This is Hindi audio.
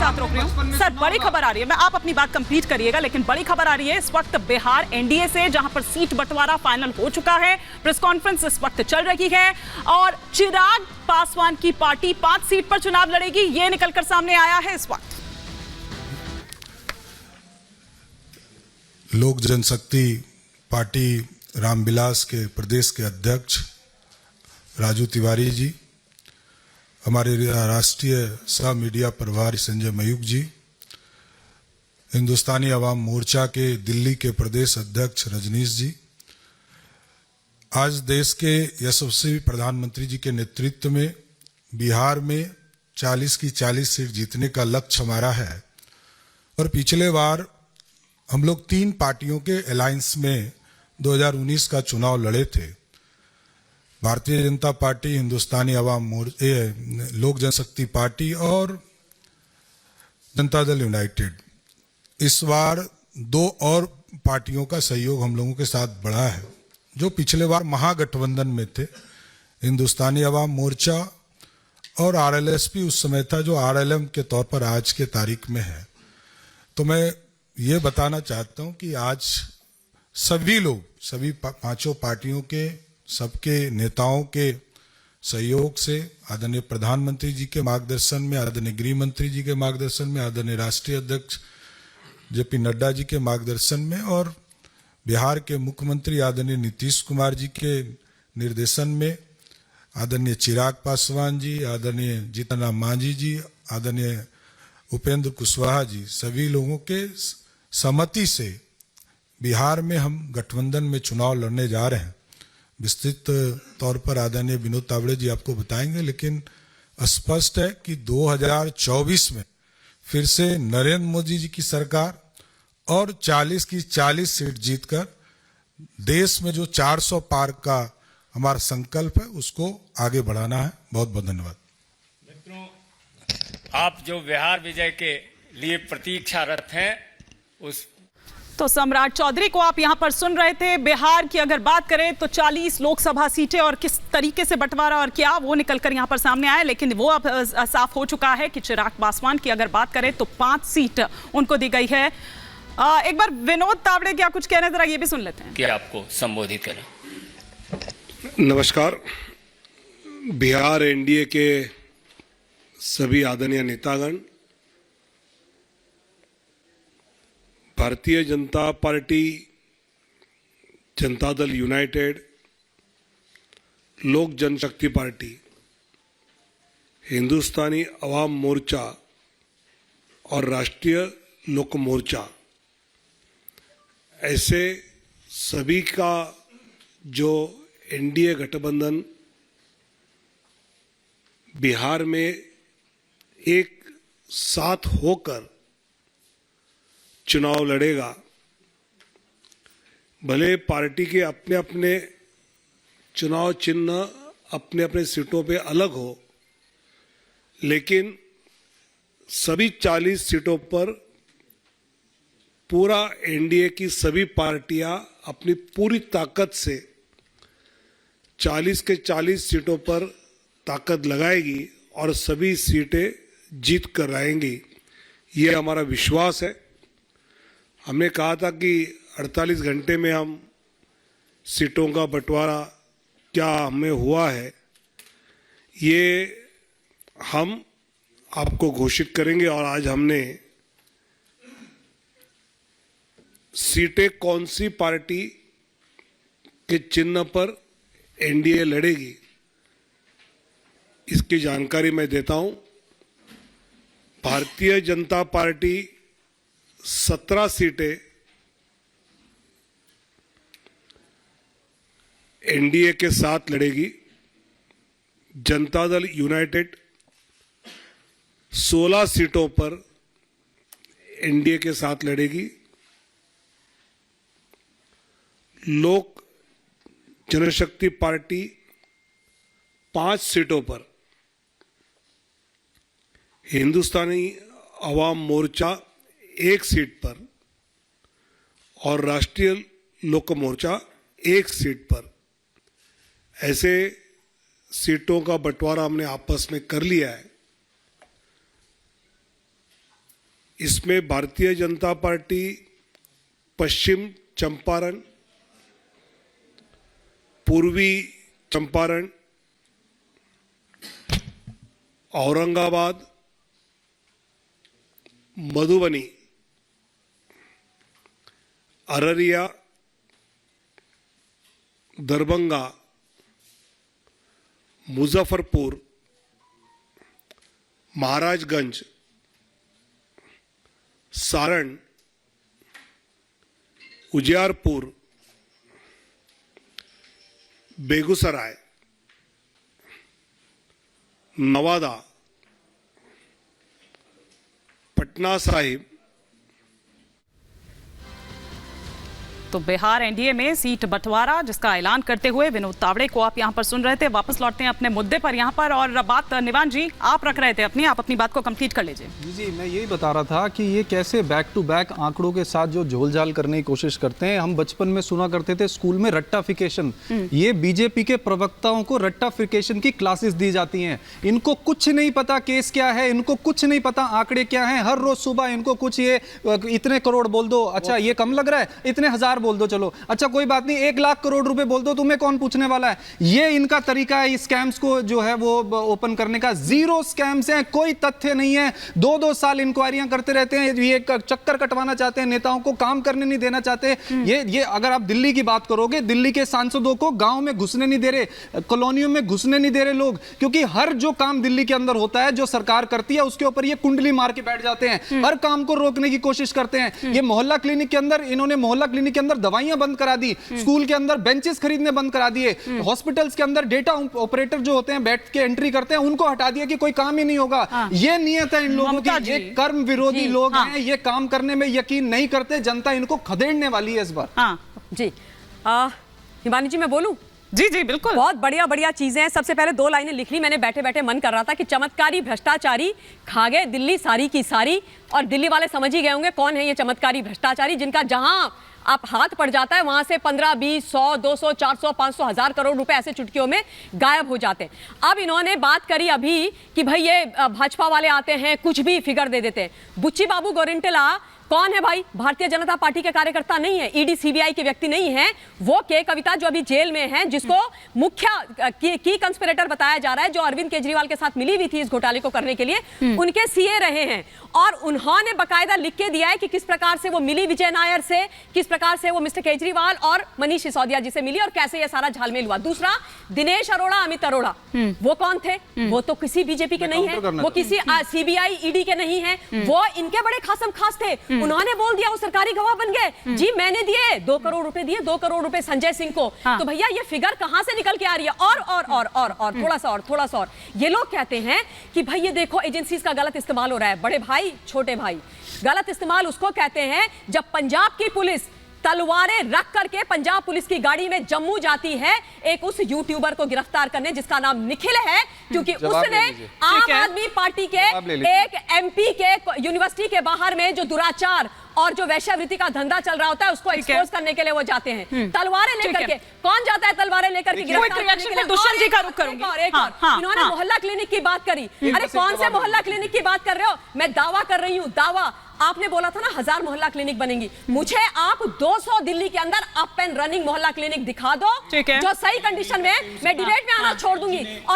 साथ रोक रही हूँ। सर, बड़ी खबर आ रही है, मैं आप अपनी बात कंप्लीट करिएगा, लेकिन बड़ी खबर आ रही है इस वक्त बिहार एनडीए से, जहां पर सीट बंटवारा फाइनल हो चुका है। प्रेस कॉन्फ्रेंस इस वक्त चल रही है और चिराग पासवान की पार्टी 5 सीट पर चुनाव लड़ेगी, ये निकलकर सामने आया है इस वक्त। लोक जनशक्ति पार्टी रामविलास के प्रदेश के अध्यक्ष राजू तिवारी जी, हमारे राष्ट्रीय सह मीडिया प्रभारी संजय मयूख जी, हिंदुस्तानी अवाम मोर्चा के दिल्ली के प्रदेश अध्यक्ष रजनीश जी, आज देश के यशस्वी प्रधानमंत्री जी के नेतृत्व में बिहार में 40 की 40 सीट जीतने का लक्ष्य हमारा है। और पिछले बार हम लोग 3 पार्टियों के अलायंस में 2019 का चुनाव लड़े थे, भारतीय जनता पार्टी, हिंदुस्तानी अवाम मोर्चा, लोक जनशक्ति पार्टी और जनता दल यूनाइटेड। इस बार 2 और पार्टियों का सहयोग हम लोगों के साथ बढ़ा है, जो पिछले बार महागठबंधन में थे, हिंदुस्तानी अवाम मोर्चा और आरएलएसपी उस समय था, जो आरएलएम के तौर पर आज के तारीख में है। तो मैं ये बताना चाहता हूं कि आज सभी लोग, सभी 5 पार्टियों के, सबके नेताओं के सहयोग से, आदरणीय प्रधानमंत्री जी के मार्गदर्शन में, आदरणीय गृह मंत्री जी के मार्गदर्शन में, आदरणीय राष्ट्रीय अध्यक्ष जेपी नड्डा जी के मार्गदर्शन में और बिहार के मुख्यमंत्री आदरणीय नीतीश कुमार जी के निर्देशन में, आदरणीय चिराग पासवान जी, आदरणीय जीतन राम मांझी जी, आदरणीय उपेंद्र कुशवाहा जी, सभी लोगों के सहमति से बिहार में हम गठबंधन में चुनाव लड़ने जा रहे हैं। विस्तृत तौर पर आदरणीय विनोद तावड़े जी आपको बताएंगे, लेकिन स्पष्ट है कि 2024 में फिर से नरेंद्र मोदी जी की सरकार और 40 की 40 सीट जीतकर देश में जो 400 पार का हमारा संकल्प है उसको आगे बढ़ाना है। बहुत बहुत धन्यवाद। मित्रों, आप जो बिहार विजय के लिए प्रतीक्षारत हैं उस तो सम्राट चौधरी को आप यहां पर सुन रहे थे। बिहार की अगर बात करें तो 40 लोकसभा सीटें और किस तरीके से बंटवारा और क्या, वो निकलकर यहां पर सामने आया, लेकिन वो अब साफ हो चुका है कि चिराग पासवान की अगर बात करें तो 5 सीट उनको दी गई है। एक बार विनोद तावड़े क्या कुछ कहना, जरा ये भी सुन लेते हैं। कि आपको संबोधित करें। नमस्कार। बिहार एनडीए के सभी आदरणीय नेतागण, भारतीय जनता पार्टी, जनता दल यूनाइटेड, लोक जनशक्ति पार्टी, हिंदुस्तानी अवाम मोर्चा और राष्ट्रीय लोक मोर्चा, ऐसे सभी का जो एनडीए गठबंधन बिहार में एक साथ होकर चुनाव लड़ेगा। भले पार्टी के अपने अपने चुनाव चिन्ह अपने अपने सीटों पे अलग हो, लेकिन सभी 40 सीटों पर पूरा एनडीए की सभी पार्टियां अपनी पूरी ताकत से 40 के 40 सीटों पर ताकत लगाएगी और सभी सीटें जीत कर आएंगी। ये हमारा विश्वास है। हमने कहा था कि 48 घंटे में हम सीटों का बंटवारा क्या हमें हुआ है, ये हम आपको घोषित करेंगे। और आज हमने सीटें कौन सी पार्टी के चिन्ह पर एनडीए लड़ेगी इसकी जानकारी मैं देता हूं। भारतीय जनता पार्टी 17 सीटें एनडीए के साथ लड़ेगी। जनता दल यूनाइटेड 16 सीटों पर एनडीए के साथ लड़ेगी। लोक जनशक्ति पार्टी 5 सीटों पर, हिंदुस्तानी अवाम मोर्चा 1 सीट पर और राष्ट्रीय लोक मोर्चा 1 सीट पर, ऐसे सीटों का बंटवारा हमने आपस में कर लिया है। इसमें भारतीय जनता पार्टी पश्चिम चंपारण, पूर्वी चंपारण, औरंगाबाद, मधुबनी, अररिया, दरभंगा, मुजफ्फरपुर, महाराजगंज, सारण, उजियारपुर, बेगूसराय, नवादा, पटना साहिब। तो बिहार एनडीए में सीट बंटवारा जिसका ऐलान करते हुए विनोद तावड़े को आप यहां पर सुन रहे थे। वापस लौटते हैं अपने मुद्दे पर यहां पर, और बात निवान जी आप रख रहे थे आप अपनी बात को कंप्लीट कर लीजिए। जी मैं यही बता रहा था कि ये कैसे बैक टू बैक आंकड़ों के साथ जो झोलझाल करने की कोशिश करते हैं। हम बचपन में सुना करते थे स्कूल में रट्टाफिकेशन, ये बीजेपी के प्रवक्ताओं को रट्टाफिकेशन की क्लासेस दी जाती हैं। इनको कुछ नहीं पता केस क्या है, इनको कुछ नहीं पता आंकड़े क्या हैं। हर रोज सुबह इनको कुछ ये इतने करोड़ बोल दो, अच्छा ये कम लग रहा है, इतने हजार बोल दो, चलो अच्छा कोई बात नहीं 1 लाख करोड़ रुपए बोल दो, तुम्हें कौन पूछने वाला है। ये इनका तरीका है स्कैम्स को जो है वो ओपन करने का। जीरो स्कैम्स हैं, कोई तथ्य नहीं है। 2-2 साल इंक्वायरियां करते रहते हैं, ये चक्कर कटवाना चाहते हैं, नेताओं को काम करने नहीं देना चाहते। ये अगर आप दिल्ली की बात करोगे, दिल्ली के सांसदों को गांव में घुसने नहीं दे रहे, कॉलोनियों में घुसने नहीं दे रहे लोग, क्योंकि हर जो काम दिल्ली के अंदर होता है जो सरकार करती है उसके ऊपर ये कुंडली मार के बैठ जाते हैं, हर काम को रोकने की कोशिश करते हैं। ये मोहल्ला क्लिनिक के अंदर इन्होंने मोहल्ला क्लिनिक के अंदर दवाइयां बंद करा दी, स्कूल के अंदर बेंचेस खरीदने बंद करा दिए, हॉस्पिटल्स के अंदर डेटा ऑपरेटर जो होते हैं बैठ के एंट्री करते हैं उनको हटा दिया कि कोई काम ही नहीं होगा। ये नियत है इन लोगों की, ये कर्म विरोधी लोग हैं, ये काम करने में यकीन नहीं करते। जनता इनको खदेड़ने वाली है इस बार। जी हिमानी जी मैं बोलूं? जी जी बिल्कुल, बहुत बढ़िया बढ़िया चीजें हैं। सबसे पहले 2 लाइनें लिख ली मैंने, बैठे बैठे मन कर रहा था कि चमत्कारी भ्रष्टाचारी खा गए दिल्ली सारी की सारी। और दिल्ली वाले समझ ही गए होंगे कौन है ये चमत्कारी भ्रष्टाचारी, जिनका जहां आप हाथ पड़ जाता है वहां से 15, 20, 100, 200, 400, 500, 1000 करोड़ रुपए ऐसे चुटकियों में गायब हो जाते हैं। अब इन्होंने बात करी अभी कि भाई ये भाजपा वाले आते हैं कुछ भी फिगर दे देते हैं। बुच्ची बाबू गोरिंटला कौन है भाई? भारतीय जनता पार्टी के कार्यकर्ता नहीं है, ईडी सीबीआई के व्यक्ति नहीं है। वो के कविता जो अभी जेल में है, जिसको मुख्य की कंस्पिरेटर बताया जा रहा है, जो अरविंद केजरीवाल के साथ मिली हुई थी इस घोटाले को करने के लिए, उनके सीए रहे हैं। और उन्होंने बकायदा लिख के दिया है कि किस प्रकार से वो मिली विजय नायर से, किस प्रकार से वो मिस्टर केजरीवाल और मनीष सिसोदिया जी से मिली और कैसे ये सारा झालमेल हुआ। दूसरा, दिनेश अरोड़ा, अमित अरोड़ा, वो कौन थे? वो तो किसी बीजेपी के नहीं है, वो किसी सीबीआई ईडी के नहीं है, वो इनके बड़े खासम खास थे। उन्होंने बोल दिया, वो सरकारी गवाह बन गए, जी मैंने दिए 2 करोड़ रुपए दिए, 2 करोड़ रुपए संजय सिंह को। तो भैया ये फिगर कहां से निकल के आ रही है? और थोड़ा सा और ये लोग कहते हैं कि भाई ये देखो एजेंसीज का गलत इस्तेमाल हो रहा है। बड़े भाई छोटे भाई, गलत इस्तेमाल उसको कहते हैं जब पंजाब की पुलिस तलवारें रख करके पंजाब पुलिस की गाड़ी में जम्मू जाती है एक उस यूट्यूबर को गिरफ्तार करने जिसका नाम निखिल है, क्योंकि उसने आम आदमी पार्टी के एक एमपी के यूनिवर्सिटी के बाहर में जो दुराचार और जो वैश्यावृत्ति का धंधा चल रहा होता है उसको एक्सपोज करने के लिए वो जाते हैं तलवारें लेकर के। कौन जाता है तलवारें लेकर के गिरफ्तार करने के लिए? दुष्यंत जी का रुख करूंगी। इन्होंने मोहल्ला क्लिनिक की बात करी। अरे कौन से मोहल्ला क्लिनिक की बात कर रहे हो? मैं दावा कर रही हूँ, दावा। आपने बोला था ना 1000 मोहल्ला क्लिनिक बनेंगी, मुझे आप 200 दिल्ली के अंदर अप एंड रनिंग मोहल्ला क्लिनिक दिखा दो जो सही कंडीशन में, मैं डिबेट में आना छोड़ दूंगी। और